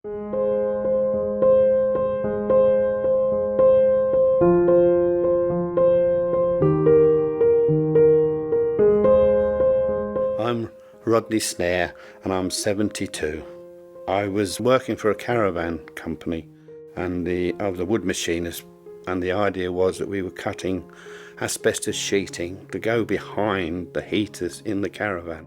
I'm Rodney Snare and I'm 72. I was working for a caravan company and I was a wood machinist, and the idea was that we were cutting asbestos sheeting to go behind the heaters in the caravan.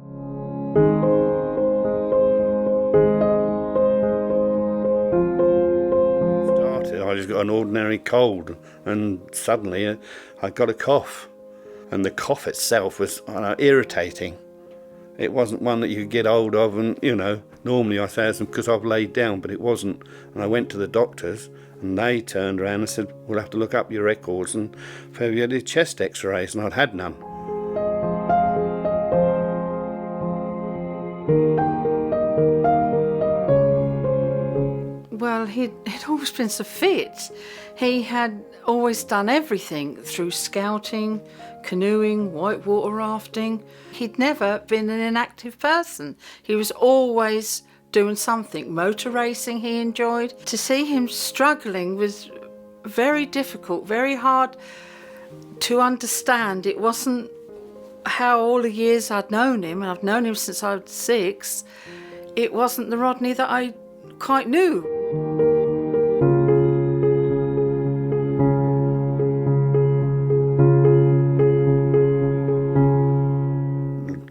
I just got an ordinary cold and suddenly I got a cough, and the cough itself was irritating. It wasn't one that you could get hold of, and normally I say it's because I've laid down, but it wasn't. And I went to the doctors and they turned around and said, we'll have to look up your records and have you had chest x-rays, and I'd had none. Well, he'd always been so fit. He had always done everything through scouting, canoeing, whitewater rafting. He'd never been an inactive person. He was always doing something. Motor racing he enjoyed. To see him struggling was very difficult, very hard to understand. It wasn't how all the years I'd known him, and I've known him since I was 6, it wasn't the Rodney that I quite knew.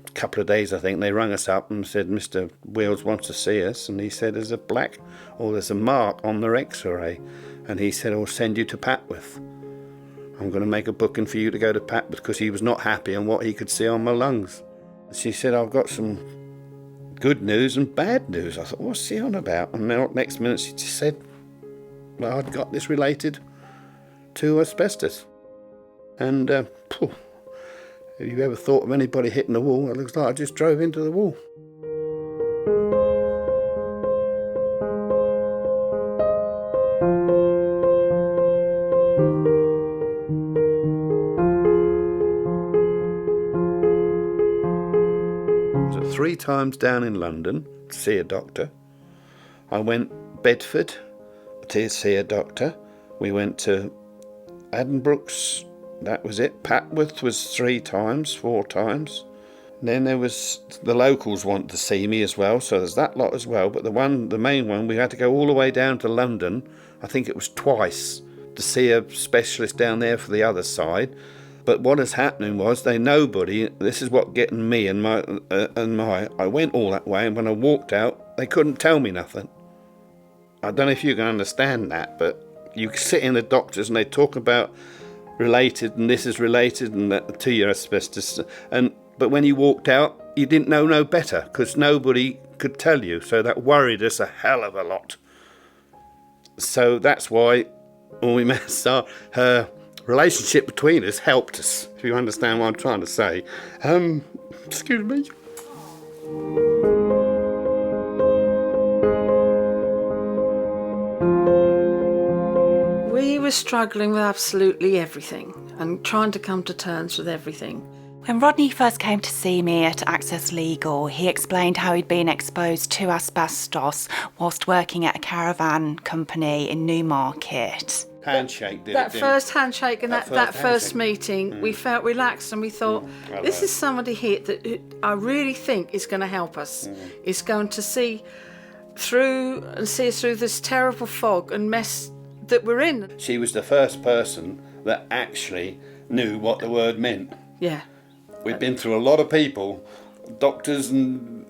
A couple of days, I think, they rang us up and said, Mr. Wheels wants to see us, and he said there's a mark on the x-ray, and he said I'll send you to Papworth. I'm going to make a booking for you to go to Papworth, because he was not happy on what he could see on my lungs. She said, I've got some good news and bad news. I thought, what's she on about? And then next minute she just said, well, I'd got this related to asbestos. And have you ever thought of anybody hitting the wall? It looks like I just drove into the wall. I was 3 times down in London to see a doctor. I went Bedford to see a doctor. We went to Addenbrooke's. That was it. Papworth was 3 times, 4 times. And then there was the locals want to see me as well, so there's that lot as well. But the main one, we had to go all the way down to London. I think it was twice to see a specialist down there for the other side. But what is happening was this is what getting me and I went all that way, and when I walked out, they couldn't tell me nothing. I don't know if you can understand that, but you sit in the doctors and they talk about related, and this is related and that to your asbestos, but when you walked out you didn't know no better, because nobody could tell you, so that worried us a hell of a lot. So that's why when we met Sara, her relationship between us helped us, if you understand what I'm trying to say. Excuse me. We were struggling with absolutely everything and trying to come to terms with everything. When Rodney first came to see me at Access Legal, he explained how he'd been exposed to asbestos whilst working at a caravan company in Newmarket. Handshake did that it, first handshake and that first handshake. Meeting, we felt relaxed and we thought, this is somebody here that I really think is going to help us. Is going to see us through this terrible fog and mess that we're in. She was the first person that actually knew what the word meant. Yeah. We've been through a lot of people, doctors and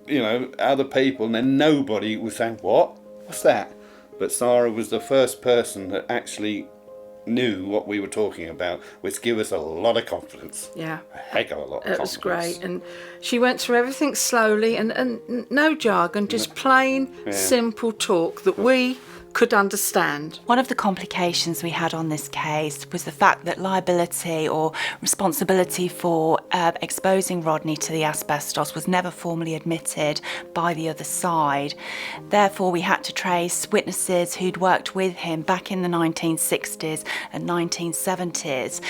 other people, and then nobody was saying, what's that? But Sara was the first person that actually knew what we were talking about, which gave us a lot of confidence. Yeah. A heck of a lot of confidence. It was great. And she went through everything slowly and no jargon, just plain, simple talk that we could understand. One of the complications we had on this case was the fact that liability or responsibility for exposing Rodney to the asbestos was never formally admitted by the other side. Therefore, we had to trace witnesses who'd worked with him back in the 1960s and 1970s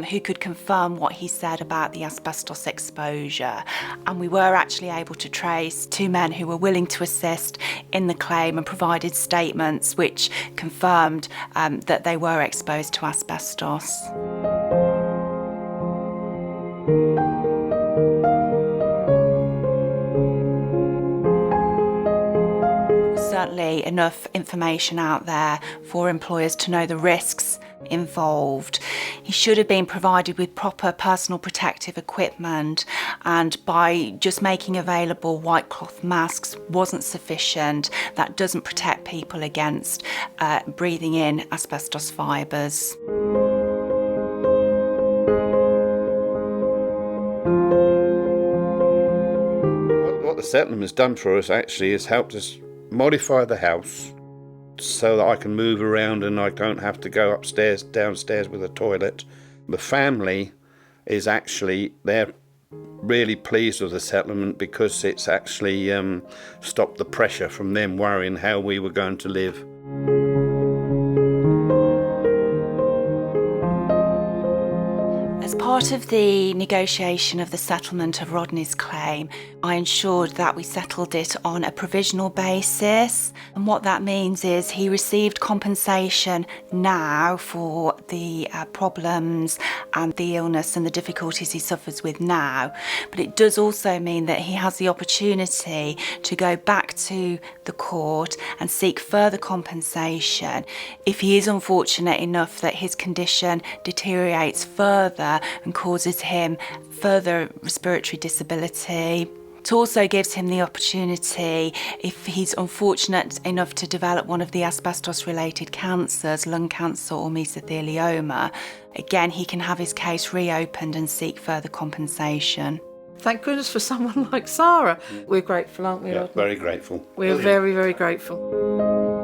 who could confirm what he said about the asbestos exposure. And we were actually able to trace two men who were willing to assist in the claim and provided statements which confirmed that they were exposed to asbestos. Certainly enough information out there for employers to know the risks involved. He should have been provided with proper personal protective equipment, and by just making available white cloth masks wasn't sufficient. That doesn't protect people against breathing in asbestos fibres. What the settlement has done for us actually is helped us modify the house so that I can move around and I don't have to go upstairs, downstairs with a toilet. The family is actually, they're really pleased with the settlement because it's actually stopped the pressure from them worrying how we were going to live. As part of the negotiation of the settlement of Rodney's claim, I ensured that we settled it on a provisional basis. And what that means is he received compensation now for the problems and the illness and the difficulties he suffers with now. But it does also mean that he has the opportunity to go back to the court and seek further compensation if he is unfortunate enough that his condition deteriorates further and causes him further respiratory disability. It also gives him the opportunity, if he's unfortunate enough to develop one of the asbestos-related cancers, lung cancer or mesothelioma, again, he can have his case reopened and seek further compensation. Thank goodness for someone like Sara. We're grateful, aren't we, Yeah, Rodney? very grateful. We're very, very grateful.